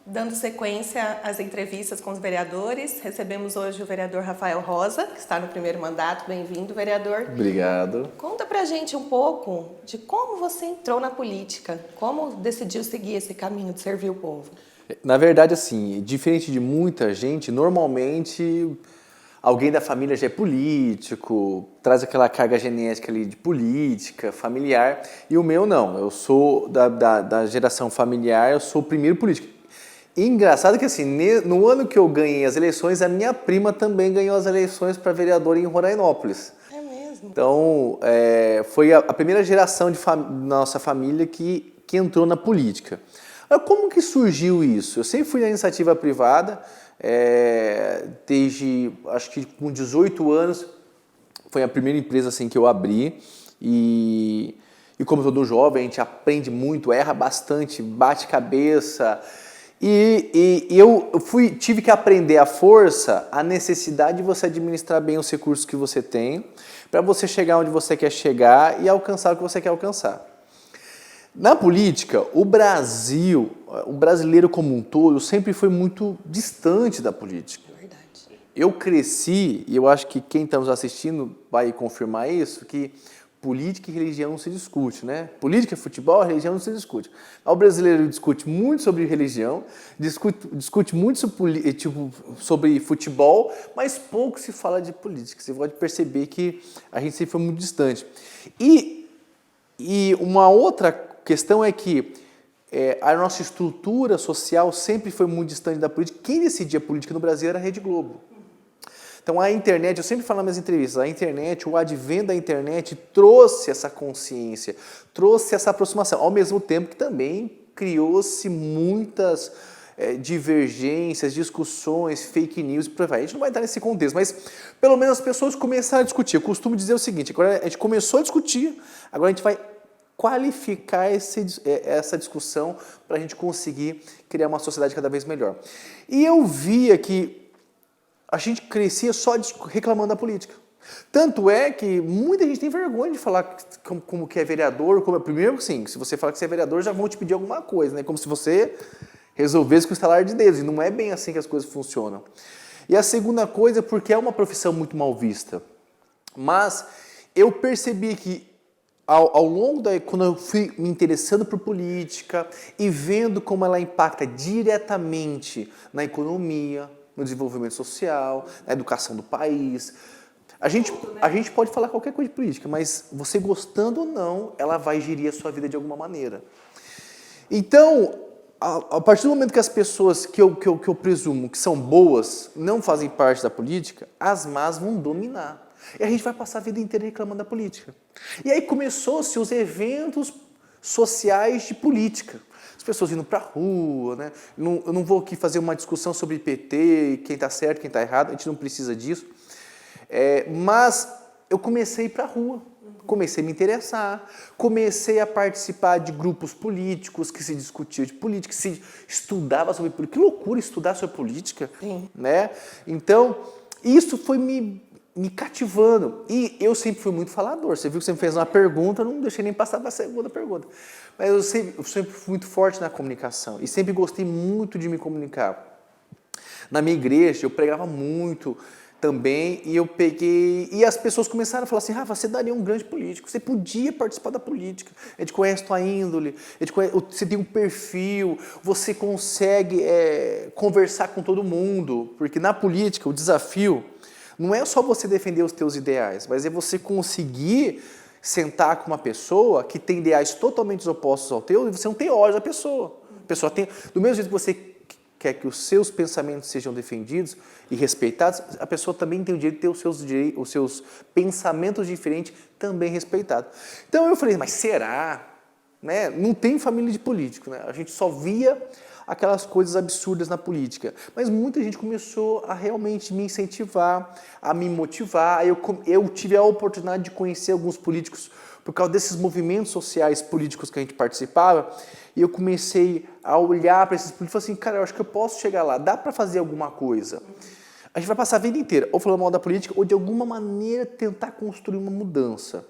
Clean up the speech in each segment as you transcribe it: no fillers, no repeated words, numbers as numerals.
Dando sequência às entrevistas com os vereadores, recebemos hoje o vereador Rafael Rosa, que está no primeiro mandato. Bem-vindo, vereador. Obrigado. Conta pra gente um pouco de como você entrou na política, como decidiu seguir esse caminho de servir o povo. Na verdade, assim, diferente de muita gente, normalmente alguém da família já é político, traz aquela carga genética ali de política, familiar, e o meu não. Eu sou da geração familiar, eu sou o primeiro político. E engraçado que assim, no ano que eu ganhei as eleições, a minha prima também ganhou as eleições para vereadora em Rorainópolis. É mesmo? Então, foi a primeira geração de nossa família que entrou na política. Agora, como que surgiu isso? Eu sempre fui na iniciativa privada, desde, acho que com 18 anos, foi a primeira empresa assim, que eu abri. E como todo jovem, a gente aprende muito, erra bastante, bate cabeça. E eu tive que aprender à força a necessidade de você administrar bem os recursos que você tem para você chegar onde você quer chegar e alcançar o que você quer alcançar. Na política, o brasileiro como um todo, sempre foi muito distante da política. Verdade. Eu cresci, e eu acho que quem está nos assistindo vai confirmar isso, que política e religião não se discute, né? Política, futebol, religião não se discute. O brasileiro discute muito sobre religião, discute muito sobre futebol, mas pouco se fala de política. Você pode perceber que a gente sempre foi muito distante. E uma outra questão é que a nossa estrutura social sempre foi muito distante da política. Quem decidia a política no Brasil era a Rede Globo. Então a internet, eu sempre falo nas minhas entrevistas, a internet, o advento da internet trouxe essa consciência, trouxe essa aproximação, ao mesmo tempo que também criou-se muitas divergências, discussões, fake news, por aí. A gente não vai entrar nesse contexto, mas pelo menos as pessoas começaram a discutir. Eu costumo dizer o seguinte, agora a gente começou a discutir, agora a gente vai qualificar essa discussão para a gente conseguir criar uma sociedade cada vez melhor. E eu via que a gente crescia só reclamando da política. Tanto é que muita gente tem vergonha de falar como que é vereador. Primeiro, sim, se você falar que você é vereador, já vão te pedir alguma coisa, né? Como se você resolvesse com o estalar de dedos. E não é bem assim que as coisas funcionam. E a segunda coisa é porque é uma profissão muito mal vista. Mas eu percebi que ao longo quando eu fui me interessando por política e vendo como ela impacta diretamente na economia, no desenvolvimento social, na educação do país. A gente pode falar qualquer coisa de política, mas você gostando ou não, ela vai gerir a sua vida de alguma maneira. Então, a partir do momento que as pessoas que eu presumo que são boas não fazem parte da política, as más vão dominar. E a gente vai passar a vida inteira reclamando da política. E aí começou-se os eventos sociais de política. As pessoas indo para a rua, né? Eu não vou aqui fazer uma discussão sobre PT, quem está certo, quem está errado, a gente não precisa disso. Mas eu comecei a ir para a rua, comecei a me interessar, comecei a participar de grupos políticos que se discutia de política, que se estudava sobre política. Que loucura estudar sobre política, né? Então, isso foi me cativando. E eu sempre fui muito falador. Você viu que você me fez uma pergunta, eu não deixei nem passar para a segunda pergunta. Mas eu sempre fui muito forte na comunicação e sempre gostei muito de me comunicar. Na minha igreja, eu pregava muito também e eu peguei... E as pessoas começaram a falar assim, Rafa, você daria um grande político, você podia participar da política, a gente conhece a tua índole, você tem um perfil, você consegue conversar com todo mundo, porque na política o desafio não é só você defender os teus ideais, mas é você conseguir sentar com uma pessoa que tem ideais totalmente opostos ao teu e você não tem ódio da pessoa. A pessoa tem, do mesmo jeito que você quer que os seus pensamentos sejam defendidos e respeitados, a pessoa também tem o direito de ter os seus pensamentos diferentes também respeitados. Então eu falei, mas será? Né? Não tem família de político, né? A gente só via aquelas coisas absurdas na política. Mas muita gente começou a realmente me incentivar, a me motivar. Eu tive a oportunidade de conhecer alguns políticos por causa desses movimentos sociais políticos que a gente participava. E eu comecei a olhar para esses políticos e falei assim, cara, eu acho que eu posso chegar lá, dá para fazer alguma coisa. A gente vai passar a vida inteira ou falando mal da política ou de alguma maneira tentar construir uma mudança.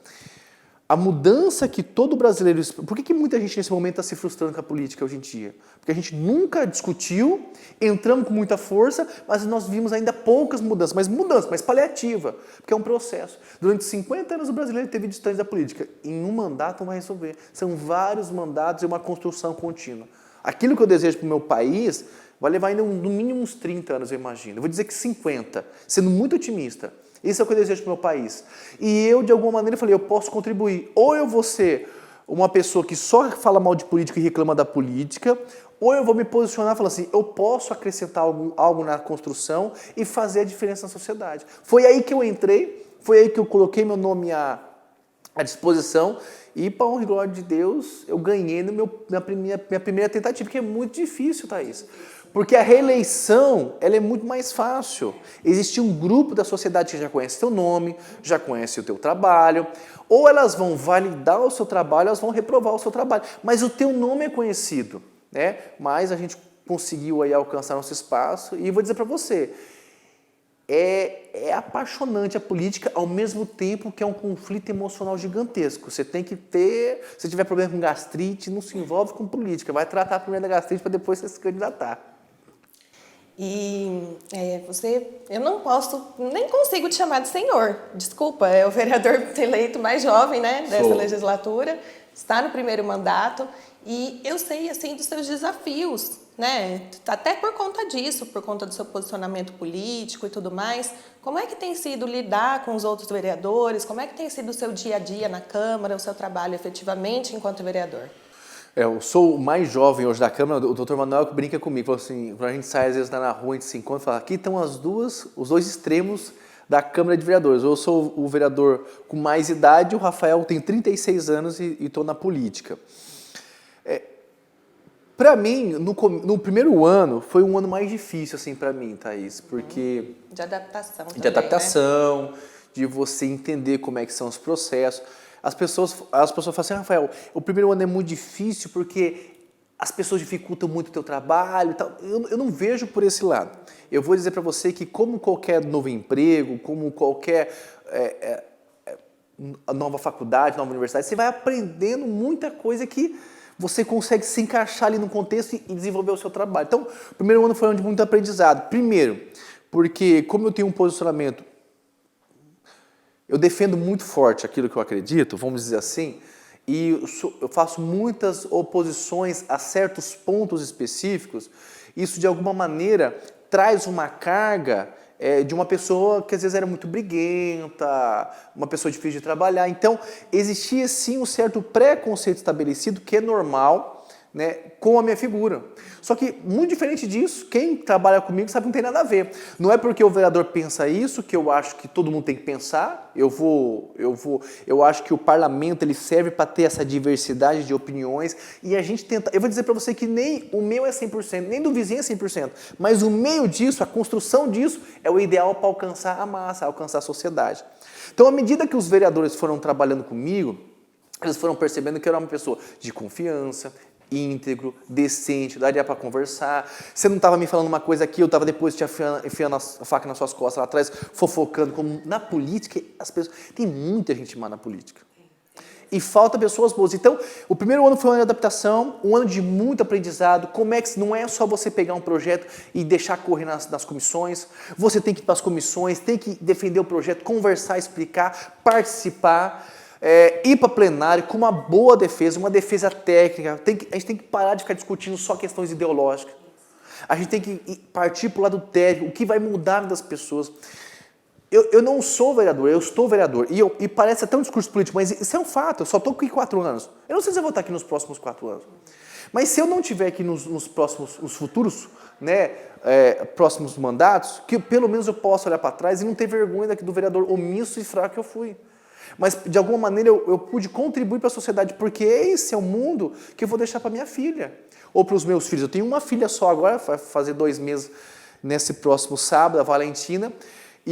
a mudança que todo brasileiro... Por que muita gente nesse momento está se frustrando com a política hoje em dia? Porque a gente nunca discutiu, entramos com muita força, mas nós vimos ainda poucas mudanças, mas paliativa, porque é um processo. Durante 50 anos o brasileiro teve distância da política. Em um mandato não vai resolver. São vários mandatos e uma construção contínua. Aquilo que eu desejo para o meu país vai levar ainda no mínimo uns 30 anos, eu imagino. Eu vou dizer que 50, sendo muito otimista. Isso é o que eu desejo para o meu país. E eu, de alguma maneira, falei, eu posso contribuir. Ou eu vou ser uma pessoa que só fala mal de política e reclama da política, ou eu vou me posicionar e falar assim, eu posso acrescentar algo na construção e fazer a diferença na sociedade. Foi aí que eu entrei, foi aí que eu coloquei meu nome à disposição e, para honra e glória de Deus, eu ganhei minha primeira tentativa, que é muito difícil, Thaís. Porque a reeleição, ela é muito mais fácil. Existe um grupo da sociedade que já conhece teu nome, já conhece o teu trabalho, ou elas vão validar o seu trabalho, elas vão reprovar o seu trabalho. Mas o teu nome é conhecido, né? Mas a gente conseguiu aí alcançar nosso espaço e vou dizer para você, é apaixonante a política, ao mesmo tempo que é um conflito emocional gigantesco. Você tem que ter, se tiver problema com gastrite, não se envolve com política, vai tratar primeiro da gastrite para depois você se candidatar. E eu não posso, nem consigo te chamar de senhor, desculpa, é o vereador eleito mais jovem, né, dessa legislatura, está no primeiro mandato e eu sei, assim, dos seus desafios, né, até por conta disso, por conta do seu posicionamento político e tudo mais. Como é que tem sido lidar com os outros vereadores? Como é que tem sido o seu dia a dia na Câmara, o seu trabalho efetivamente enquanto vereador? Eu sou o mais jovem hoje da Câmara, o doutor Manuel que brinca comigo, falou assim, quando a gente sai às vezes na rua, a gente se encontra e fala, aqui estão os dois extremos da Câmara de Vereadores. Eu sou o vereador com mais idade, o Rafael tem 36 anos e estou na política. Para mim, no primeiro ano, foi um ano mais difícil assim, para mim, Thaís, porque... De adaptação também, de adaptação, né? De você entender como é que são os processos. As pessoas falam assim, Rafael, o primeiro ano é muito difícil porque as pessoas dificultam muito o teu trabalho e tal. Eu não vejo por esse lado. Eu vou dizer para você que como qualquer novo emprego, como qualquer nova faculdade, nova universidade, você vai aprendendo muita coisa que você consegue se encaixar ali no contexto e desenvolver o seu trabalho. Então, o primeiro ano foi um ano de muito aprendizado. Primeiro, porque como eu tenho um posicionamento, eu defendo muito forte aquilo que eu acredito, vamos dizer assim, e eu faço muitas oposições a certos pontos específicos. Isso, de alguma maneira, traz uma carga de uma pessoa que às vezes era muito briguenta, uma pessoa difícil de trabalhar. Então, existia sim um certo preconceito estabelecido, que é normal, né, com a minha figura. Só que, muito diferente disso, quem trabalha comigo sabe que não tem nada a ver. Não é porque o vereador pensa isso que eu acho que todo mundo tem que pensar. Eu acho que o parlamento ele serve para ter essa diversidade de opiniões e a gente tenta... Eu vou dizer para você que nem o meu é 100%, nem do vizinho é 100%, mas o meio disso, a construção disso, é o ideal para alcançar a massa, alcançar a sociedade. Então, à medida que os vereadores foram trabalhando comigo, eles foram percebendo que eu era uma pessoa de confiança, íntegro, decente, daria para conversar. Você não estava me falando uma coisa aqui, eu estava depois te enfiando a faca nas suas costas lá atrás, fofocando. Como na política, as pessoas... Tem muita gente má na política. E falta pessoas boas. Então, o primeiro ano foi um ano de adaptação, um ano de muito aprendizado. Como é que não é só você pegar um projeto e deixar correr nas comissões. Você tem que ir para as comissões, tem que defender o projeto, conversar, explicar, participar. Ir para plenário com uma boa defesa, uma defesa técnica. A gente tem que parar de ficar discutindo só questões ideológicas. A gente tem que partir para o lado técnico, o que vai mudar das pessoas. Eu não sou vereador, eu estou vereador. E parece até um discurso político, mas isso é um fato. Eu só estou aqui 4 anos. Eu não sei se eu vou estar aqui nos próximos 4 anos. Mas se eu não estiver aqui nos futuros, né, próximos mandatos, que pelo menos eu possa olhar para trás e não ter vergonha do vereador omisso e fraco que eu fui. Mas, de alguma maneira, eu pude contribuir para a sociedade, porque esse é o mundo que eu vou deixar para minha filha. Ou para os meus filhos. Eu tenho uma filha só agora, vai fazer 2 meses nesse próximo sábado, a Valentina,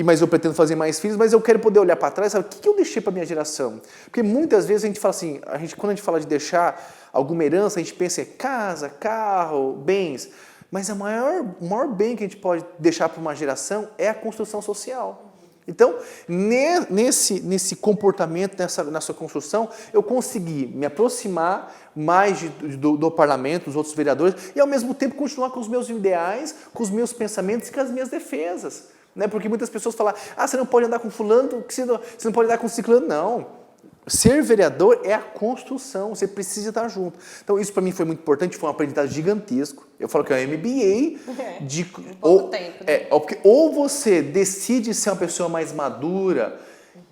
mas eu pretendo fazer mais filhos, mas eu quero poder olhar para trás e saber o que eu deixei para a minha geração. Porque muitas vezes a gente fala assim, quando a gente fala de deixar alguma herança, a gente pensa em casa, carro, bens, mas o maior bem que a gente pode deixar para uma geração é a construção social. Então, nesse comportamento, nessa construção, eu consegui me aproximar mais do parlamento, dos outros vereadores, e ao mesmo tempo continuar com os meus ideais, com os meus pensamentos e com as minhas defesas. Né? Porque muitas pessoas falam, você não pode andar com fulano, você não pode andar com ciclano. Não. Ser vereador é a construção, você precisa estar junto. Então, isso para mim foi muito importante, foi um aprendizado gigantesco. Eu falo que é um MBA de... pouco tempo, né? Porque ou você decide ser uma pessoa mais madura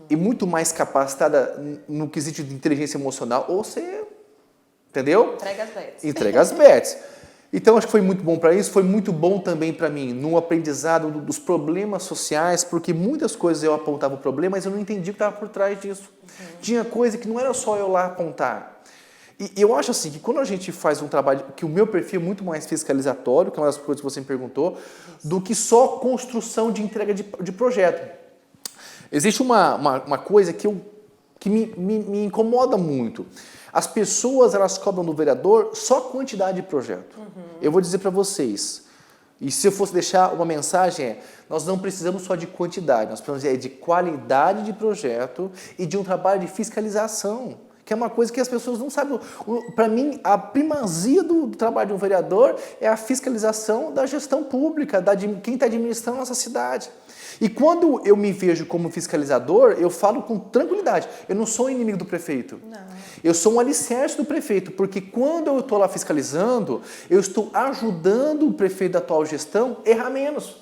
e muito mais capacitada no quesito de inteligência emocional, ou você, entendeu? Entrega as bets. Entrega as bets. Então, acho que foi muito bom para isso, foi muito bom também para mim no aprendizado dos problemas sociais, porque muitas coisas eu apontava o problema, mas eu não entendi o que estava por trás disso. Tinha coisa que não era só eu lá apontar. E eu acho assim, que quando a gente faz um trabalho, que o meu perfil é muito mais fiscalizatório, que é uma das coisas que você me perguntou, do que só construção de entrega de projeto. Existe uma coisa que me incomoda muito. As pessoas, elas cobram do vereador só quantidade de projeto. Eu vou dizer para vocês, e se eu fosse deixar uma mensagem nós não precisamos só de quantidade, nós precisamos de qualidade de projeto e de um trabalho de fiscalização, que é uma coisa que as pessoas não sabem. Para mim, a primazia do trabalho de um vereador é a fiscalização da gestão pública, quem está administrando a nossa cidade. E quando eu me vejo como fiscalizador, eu falo com tranquilidade. Eu não sou inimigo do prefeito. Não. Eu sou um alicerce do prefeito, porque quando eu estou lá fiscalizando, eu estou ajudando o prefeito da atual gestão a errar menos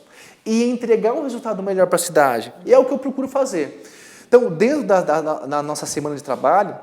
e entregar um resultado melhor para a cidade. E é o que eu procuro fazer. Então, dentro da nossa semana de trabalho,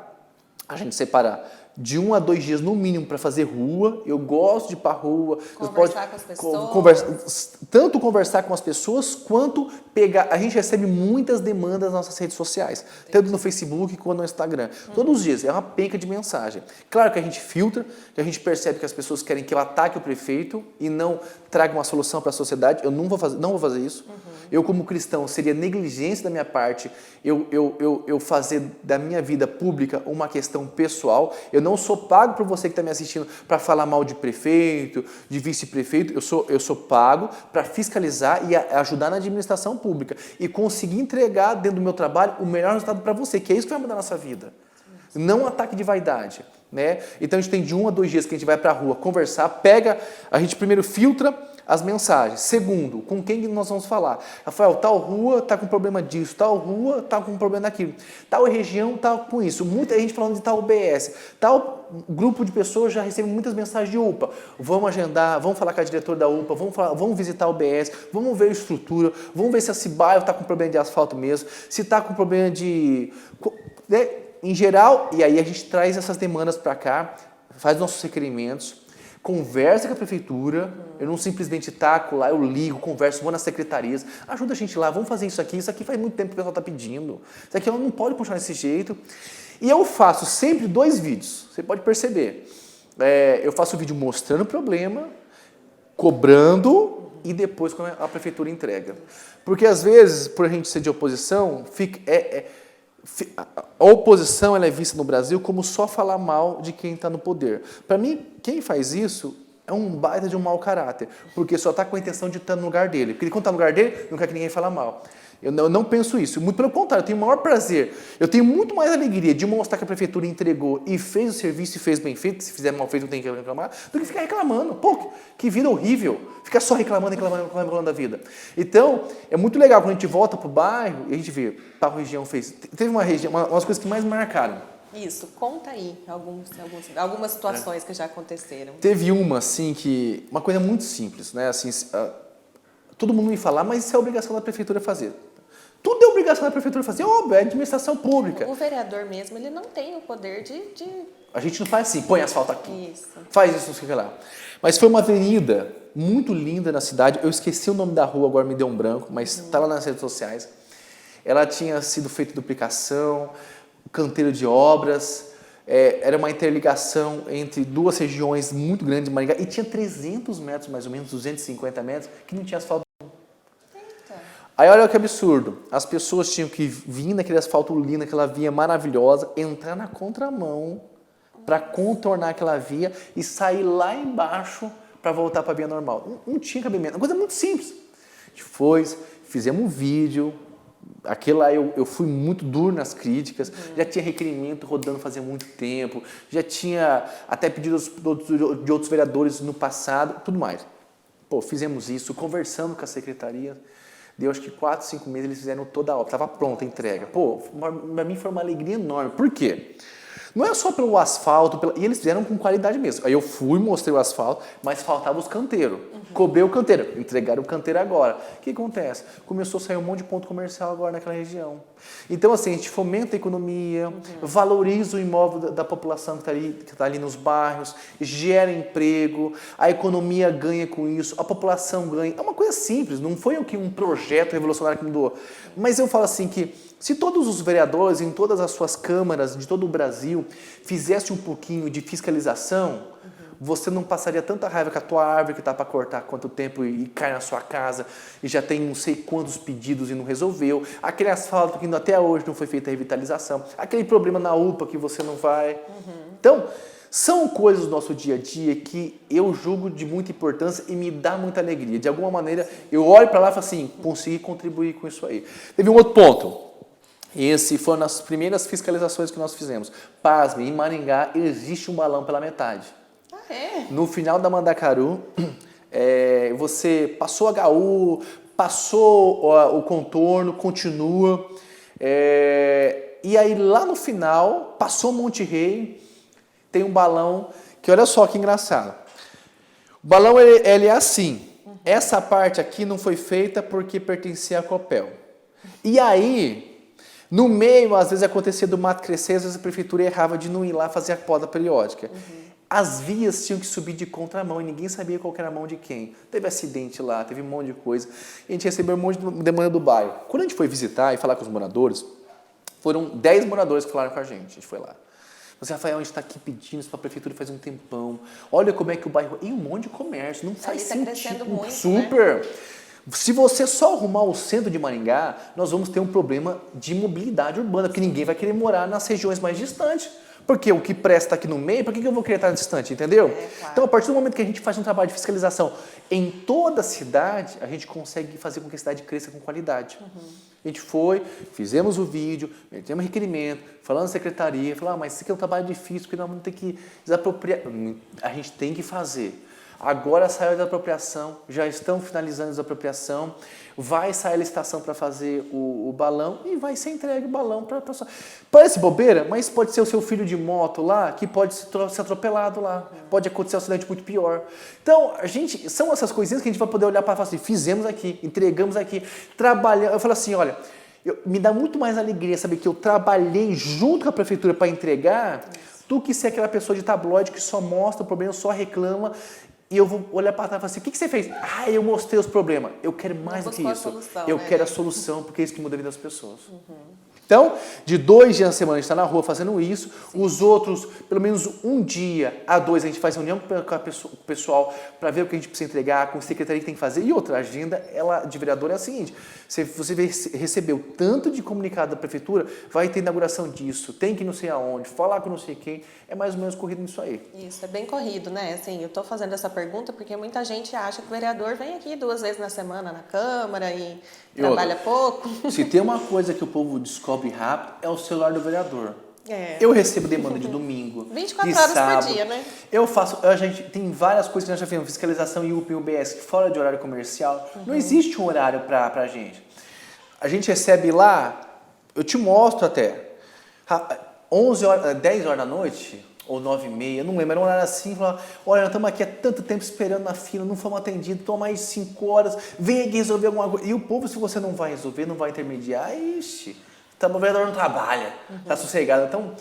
a gente separa de 1 a 2 dias no mínimo para fazer rua. Eu gosto de ir para a rua. Conversar com as pessoas. Tanto conversar com as pessoas, quanto pegar... A gente recebe muitas demandas nas nossas redes sociais. Entendi. Tanto no Facebook quanto no Instagram. Todos os dias. É uma penca de mensagem. Claro que a gente filtra, que a gente percebe que as pessoas querem que eu ataque o prefeito e não traga uma solução para a sociedade. Eu não vou fazer isso. Eu, como cristão, seria negligência da minha parte eu fazer da minha vida pública uma questão pessoal. Eu não sou pago por você que está me assistindo para falar mal de prefeito, de vice-prefeito. Eu sou pago para fiscalizar e ajudar na administração pública e conseguir entregar dentro do meu trabalho o melhor resultado para você, que é isso que vai mudar a nossa vida. Não um ataque de vaidade. Né? Então a gente tem de 1 a 2 dias que a gente vai para a rua conversar, a gente primeiro filtra as mensagens. Segundo, com quem nós vamos falar? Rafael, tal rua está com problema disso, tal rua está com problema daquilo, tal região está com isso, muita gente falando de tal UBS, tal grupo de pessoas já recebe muitas mensagens de UPA, vamos agendar, vamos falar com a diretora da UPA, vamos visitar a UBS, vamos ver a estrutura, vamos ver se esse bairro está com problema de asfalto mesmo, se está com problema de... Né? Em geral, e aí a gente traz essas demandas para cá, faz nossos requerimentos, conversa com a prefeitura, eu não simplesmente taco lá, eu ligo, converso, vou nas secretarias, ajuda a gente lá, vamos fazer isso aqui faz muito tempo que o pessoal está pedindo, isso aqui não pode continuar desse jeito. E eu faço sempre 2 vídeos, você pode perceber. Eu faço o vídeo mostrando o problema, cobrando e depois quando a prefeitura entrega. Porque às vezes, por a gente ser de oposição, a oposição ela é vista no Brasil como só falar mal de quem está no poder. Para mim, quem faz isso é um baita de um mau caráter, porque só está com a intenção de estar no lugar dele. Porque quando está no lugar dele, não quer que ninguém fale mal. Eu não penso isso. Muito pelo contrário, eu tenho o maior prazer. Eu tenho muito mais alegria de mostrar que a prefeitura entregou e fez o serviço e fez bem feito, se fizer mal feito não tem que reclamar, do que ficar reclamando. Pô, que vida horrível. Ficar só reclamando da vida. Então, é muito legal quando a gente volta para o bairro e a gente vê, tal região fez. Teve uma região, umas coisas que mais marcaram. Isso, conta aí algumas situações que já aconteceram. Teve uma, assim, uma coisa muito simples, né? Assim, todo mundo me fala, mas isso é obrigação da prefeitura fazer. Tudo é obrigação da prefeitura fazer, óbvio, é administração pública. O vereador mesmo, ele não tem o poder de... A gente não faz assim, põe asfalto aqui, isso. Faz isso, não sei o que lá. Mas foi uma avenida muito linda na cidade, eu esqueci o nome da rua, agora me deu um branco, mas está lá nas redes sociais. Ela tinha sido feita duplicação, canteiro de obras, era uma interligação entre 2 regiões muito grandes de Maringá, e tinha 300 metros, mais ou menos, 250 metros, que não tinha asfalto. Aí olha que absurdo, as pessoas tinham que vir naquele asfalto lindo, aquela via maravilhosa, entrar na contramão para contornar aquela via e sair lá embaixo para voltar para a via normal. Não tinha cabimento, uma coisa muito simples. A gente fizemos um vídeo, Aquele lá eu fui muito duro nas críticas, já tinha requerimento rodando fazia muito tempo, já tinha até pedidos de outros vereadores no passado, tudo mais. Pô, fizemos isso, conversamos com a secretaria, deu acho que 4, 5 meses, eles fizeram toda a obra, estava pronta a entrega. Pô, para mim foi uma alegria enorme. Por quê? Não é só pelo asfalto, e eles fizeram com qualidade mesmo. Aí eu fui, mostrei o asfalto, mas faltava os canteiros. Cobrei o canteiro, entregaram o canteiro agora. O que acontece? Começou a sair um monte de ponto comercial agora naquela região. Então, assim, a gente fomenta a economia, valoriza o imóvel da população que está ali nos bairros, gera emprego, a economia ganha com isso, a população ganha. É uma coisa simples, não foi um projeto revolucionário que mudou. Mas eu falo assim que se todos os vereadores em todas as suas câmaras de todo o Brasil fizessem um pouquinho de fiscalização, você não passaria tanta raiva com a tua árvore que está para cortar há quanto tempo e cai na sua casa e já tem não sei quantos pedidos e não resolveu, aquele asfalto que até hoje não foi feita a revitalização, aquele problema na UPA que você não vai. Então, são coisas do nosso dia a dia que eu julgo de muita importância e me dá muita alegria. De alguma maneira, eu olho para lá e falo assim, consegui contribuir com isso aí. Teve um outro ponto. Esse foram as primeiras fiscalizações que nós fizemos. Pasme, em Maringá existe um balão pela metade. Ah, é? No final da Mandacaru, você passou HU, passou o contorno, continua. E aí lá no final, passou Monte Rei, tem um balão que olha só que engraçado. O balão ele é assim. Essa parte aqui não foi feita porque pertencia à Copel. E aí... No meio, às vezes acontecia do mato crescer, às vezes a prefeitura errava de não ir lá fazer a poda periódica. As vias tinham que subir de contramão e ninguém sabia qual era a mão de quem. Teve acidente lá, teve um monte de coisa. E a gente recebeu um monte de demanda do bairro. Quando a gente foi visitar e falar com os moradores, foram 10 moradores que falaram com a gente. A gente foi lá. Você, Rafael, a gente está aqui pedindo isso para a prefeitura faz um tempão. Olha como é que o bairro... E um monte de comércio, não faz sentido. Ali está crescendo muito, super. Né? Se você só arrumar o centro de Maringá, nós vamos ter um problema de mobilidade urbana, porque ninguém vai querer morar nas regiões mais distantes. Porque o que presta aqui no meio, por que eu vou querer estar distante, entendeu? Claro. Então, a partir do momento que a gente faz um trabalho de fiscalização em toda a cidade, a gente consegue fazer com que a cidade cresça com qualidade. A gente foi, fizemos o vídeo, metemos requerimento, falando na secretaria, falando, mas isso aqui é um trabalho difícil, porque nós vamos ter que desapropriar. A gente tem que fazer. Agora saiu a desapropriação, já estão finalizando a desapropriação, vai sair a licitação para fazer o balão e vai ser entregue o balão para a pessoa. Parece bobeira, mas pode ser o seu filho de moto lá que pode ser atropelado lá, pode acontecer um acidente muito pior. Então, são essas coisinhas que a gente vai poder olhar para e falar assim, fizemos aqui, entregamos aqui, trabalhamos. Eu falo assim, olha, me dá muito mais alegria saber que eu trabalhei junto com a prefeitura para entregar do que ser aquela pessoa de tabloide que só mostra o problema, só reclama. E eu vou olhar para trás e falar assim, o que você fez? Ah, eu mostrei os problemas. Eu quero mais do que isso. Eu quero a solução, porque é isso que muda a vida das pessoas. Então, de 2 dias na semana a gente está na rua fazendo isso. Os outros, pelo menos um dia a 2, a gente faz reunião com o pessoal para ver o que a gente precisa entregar, com a secretaria que tem que fazer. E outra agenda de vereador é a seguinte, se você recebeu tanto de comunicado da prefeitura, vai ter inauguração disso, tem que ir não sei aonde, falar com não sei quem, é mais ou menos corrido nisso aí. Isso, é bem corrido, né? Assim, eu estou fazendo essa pergunta porque muita gente acha que o vereador vem aqui 2 vezes na semana na Câmara e trabalha pouco. Se tem uma coisa que o povo descobre rápido, é o celular do vereador. Eu recebo demanda de domingo, 24 de horas sábado. por dia, né? A gente tem várias coisas que nós já fizemos, fiscalização IUP e UBS, fora de horário comercial. Não existe um horário pra gente. A gente recebe lá, eu te mostro até, 11 horas, 10 horas da noite, ou 9h30, não lembro, era um horário assim, falava, olha, nós estamos aqui há tanto tempo esperando na fila, não fomos atendidos, estão mais 5 horas, vem aqui resolver alguma coisa. E o povo, se você não vai resolver, não vai intermediar, ixi, o vereador não trabalha, está sossegado. Então,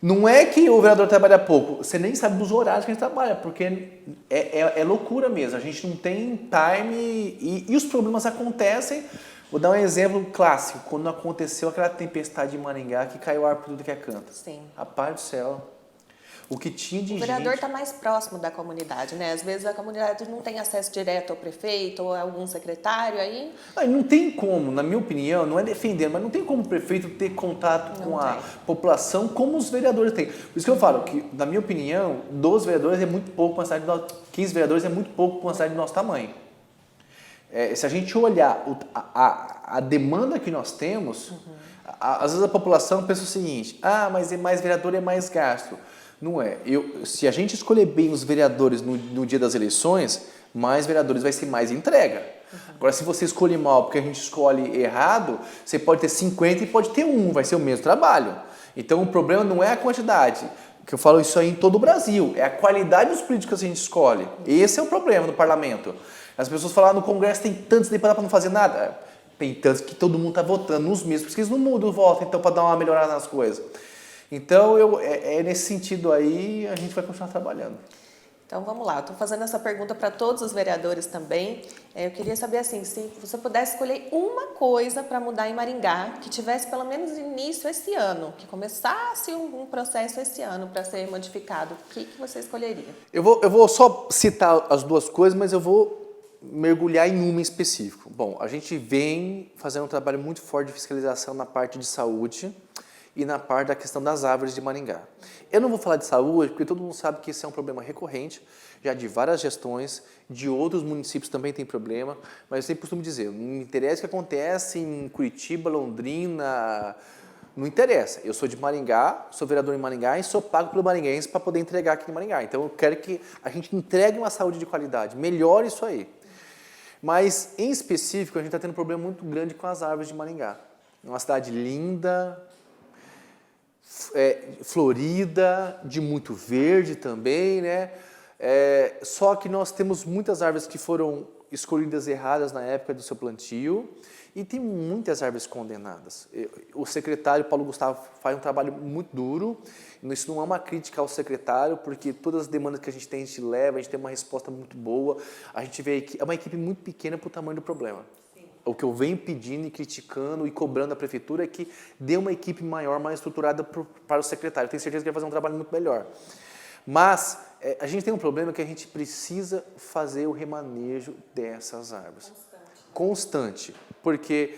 não é que o vereador trabalha pouco, você nem sabe dos horários que a gente trabalha, porque é loucura mesmo, a gente não tem time e os problemas acontecem. Vou dar um exemplo clássico, quando aconteceu aquela tempestade em Maringá que caiu o ar por tudo que é canto. Sim. Rapaz do céu. O que tinha de gente... O vereador está mais próximo da comunidade, né? Às vezes a comunidade não tem acesso direto ao prefeito ou a algum secretário, aí... Não tem como, na minha opinião, não é defender, mas não tem como o prefeito ter contato com a população como os vereadores têm. Por isso que eu falo que, na minha opinião, 12 vereadores é muito pouco para uma cidade de 15 vereadores é muito pouco para uma cidade do nosso tamanho. Se a gente olhar a demanda que nós temos, às vezes a população pensa o seguinte, mas é mais vereador é mais gasto. Não é. Se a gente escolher bem os vereadores no dia das eleições, mais vereadores vai ser mais entrega. Agora, se você escolher mal porque a gente escolhe errado, você pode ter 50 e pode ter um, vai ser o mesmo trabalho. Então, o problema não é a quantidade, que eu falo isso aí em todo o Brasil, é a qualidade dos políticos que a gente escolhe. Esse é o problema no parlamento. As pessoas falam, no Congresso tem tantos deputados para não fazer nada. Tem tantos que todo mundo está votando nos mesmos, porque eles não mudam o voto, então, para dar uma melhorada nas coisas. Então, nesse sentido aí, a gente vai continuar trabalhando. Então, vamos lá. Estou fazendo essa pergunta para todos os vereadores também. Eu queria saber, assim, se você pudesse escolher uma coisa para mudar em Maringá, que tivesse pelo menos início esse ano, que começasse um processo esse ano para ser modificado, o que você escolheria? Eu vou só citar as duas coisas, mas eu vou mergulhar em uma em específico. Bom, a gente vem fazendo um trabalho muito forte de fiscalização na parte de saúde e na parte da questão das árvores de Maringá. Eu não vou falar de saúde, porque todo mundo sabe que esse é um problema recorrente, já de várias gestões, de outros municípios também tem problema, mas eu sempre costumo dizer, não me interessa o que acontece em Curitiba, Londrina, não interessa. Eu sou de Maringá, sou vereador em Maringá e sou pago pelo maringuense para poder entregar aqui em Maringá. Então eu quero que a gente entregue uma saúde de qualidade, melhore isso aí. Mas, em específico, a gente está tendo um problema muito grande com as árvores de Maringá. É uma cidade linda, florida, de muito verde também, né? Só que nós temos muitas árvores que foram escolhidas erradas na época do seu plantio e tem muitas árvores condenadas. O secretário Paulo Gustavo faz um trabalho muito duro. Isso não é uma crítica ao secretário, porque todas as demandas que a gente tem, a gente tem uma resposta muito boa. A gente vê que é uma equipe muito pequena para o tamanho do problema. O que eu venho pedindo e criticando e cobrando da prefeitura é que dê uma equipe maior, mais estruturada para o secretário. Eu tenho certeza que vai fazer um trabalho muito melhor. Mas a gente tem um problema que a gente precisa fazer o remanejo dessas árvores. Constante. Porque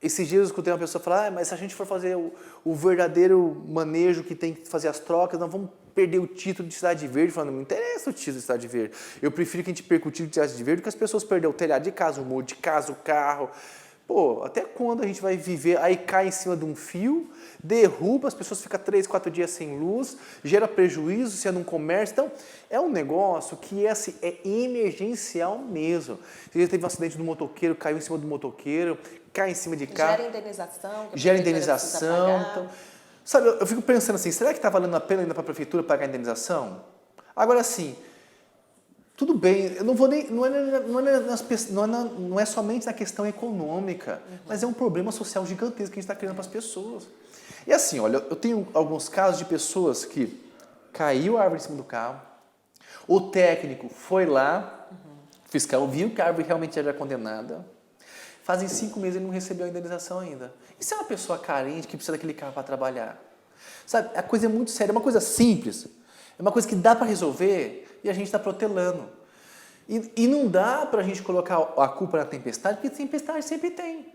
esses dias eu escutei uma pessoa falar, mas se a gente for fazer o verdadeiro manejo que tem que fazer as trocas, nós vamos perder o título de cidade verde. Falando, não me interessa o título de cidade verde. Eu prefiro que a gente perca o título de cidade verde do que as pessoas perderem o telhado de casa, o muro de casa, o carro. Pô, até quando a gente vai viver? Aí cai em cima de um fio, derruba, as pessoas ficam 3, 4 dias sem luz, gera prejuízo se é num comércio. Então, é um negócio que é emergencial mesmo. Você teve um acidente do motoqueiro, caiu em cima do motoqueiro, cai em cima de carro. Gera indenização. Gera indenização. Então, sabe, eu fico pensando assim, será que está valendo a pena ainda para a prefeitura pagar a indenização? Agora sim, tudo bem, eu não vou nem, não é somente na questão econômica, mas é um problema social gigantesco que a gente está criando para as pessoas. E assim, olha, eu tenho alguns casos de pessoas que caiu a árvore em cima do carro, o técnico foi lá, o fiscal viu que a árvore realmente era condenada, fazem 5 meses ele não recebeu a indenização ainda. Isso é uma pessoa carente que precisa daquele carro para trabalhar. Sabe, a coisa é muito séria, é uma coisa simples, é uma coisa que dá para resolver e a gente está protelando. E não dá para a gente colocar a culpa na tempestade, porque tempestade sempre tem.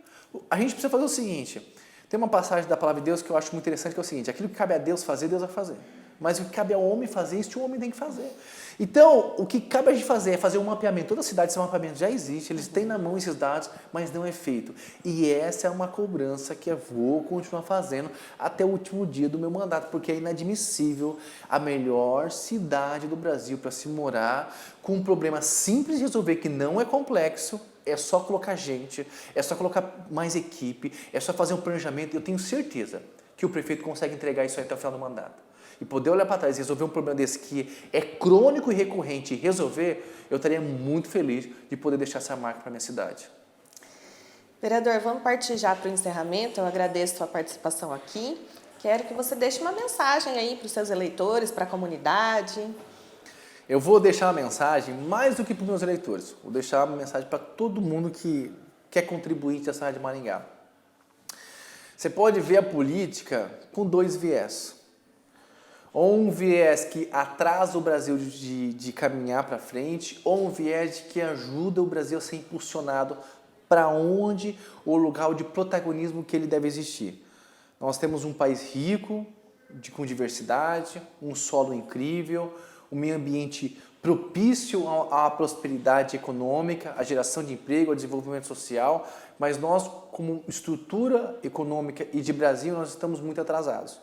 A gente precisa fazer o seguinte, tem uma passagem da palavra de Deus que eu acho muito interessante, que é o seguinte, aquilo que cabe a Deus fazer, Deus vai fazer. Mas o que cabe ao homem fazer, isso o homem tem que fazer. Então, o que cabe a gente fazer é fazer um mapeamento. Toda cidade, esse mapeamento já existe, eles têm na mão esses dados, mas não é feito. E essa é uma cobrança que eu vou continuar fazendo até o último dia do meu mandato, porque é inadmissível a melhor cidade do Brasil para se morar, com um problema simples de resolver, que não é complexo, é só colocar gente, é só colocar mais equipe, é só fazer um planejamento. Eu tenho certeza que o prefeito consegue entregar isso aí até o final do mandato. E poder olhar para trás e resolver um problema desse que é crônico e recorrente e resolver, eu estaria muito feliz de poder deixar essa marca para a minha cidade. Vereador, vamos partir já para o encerramento. Eu agradeço a sua participação aqui. Quero que você deixe uma mensagem aí para os seus eleitores, para a comunidade. Eu vou deixar uma mensagem mais do que para os meus eleitores. Vou deixar uma mensagem para todo mundo que quer contribuir na cidade de Maringá. Você pode ver a política com 2 viés. Ou um viés que atrasa o Brasil de caminhar para frente, ou um viés que ajuda o Brasil a ser impulsionado para onde o lugar de protagonismo que ele deve existir. Nós temos um país rico, com diversidade, um solo incrível, um meio ambiente propício à prosperidade econômica, à geração de emprego, ao desenvolvimento social, mas nós, como estrutura econômica e de Brasil, nós estamos muito atrasados.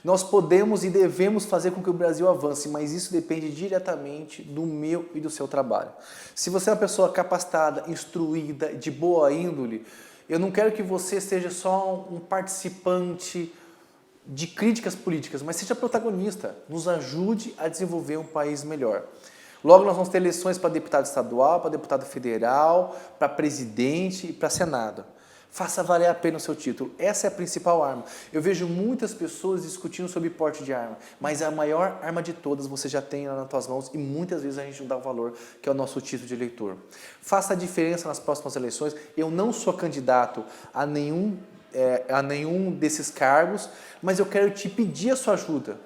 Nós podemos e devemos fazer com que o Brasil avance, mas isso depende diretamente do meu e do seu trabalho. Se você é uma pessoa capacitada, instruída, de boa índole, eu não quero que você seja só um participante de críticas políticas, mas seja protagonista, nos ajude a desenvolver um país melhor. Logo nós vamos ter eleições para deputado estadual, para deputado federal, para presidente e para senado. Faça valer a pena o seu título. Essa é a principal arma. Eu vejo muitas pessoas discutindo sobre porte de arma, mas a maior arma de todas você já tem nas suas mãos e muitas vezes a gente não dá o valor, que é o nosso título de eleitor. Faça a diferença nas próximas eleições. Eu não sou candidato a nenhum desses cargos, mas eu quero te pedir a sua ajuda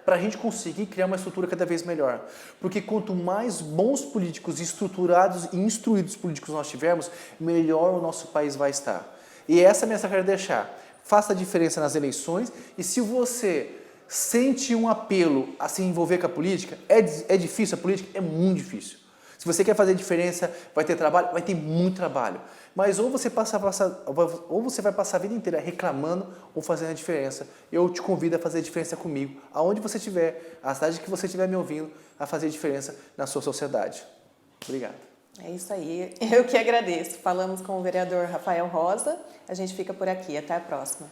para a gente conseguir criar uma estrutura cada vez melhor. Porque quanto mais bons políticos estruturados e instruídos políticos nós tivermos, melhor o nosso país vai estar. E essa é a mensagem que eu quero deixar. Faça a diferença nas eleições e se você sente um apelo a se envolver com a política, é difícil a política? É muito difícil. Se você quer fazer diferença, vai ter trabalho? Vai ter muito trabalho. Mas ou você vai passar a vida inteira reclamando ou fazendo a diferença. Eu te convido a fazer a diferença comigo, aonde você estiver, a cidade que você estiver me ouvindo, a fazer a diferença na sua sociedade. Obrigado. É isso aí. Eu que agradeço. Falamos com o vereador Rafael Rosa. A gente fica por aqui. Até a próxima.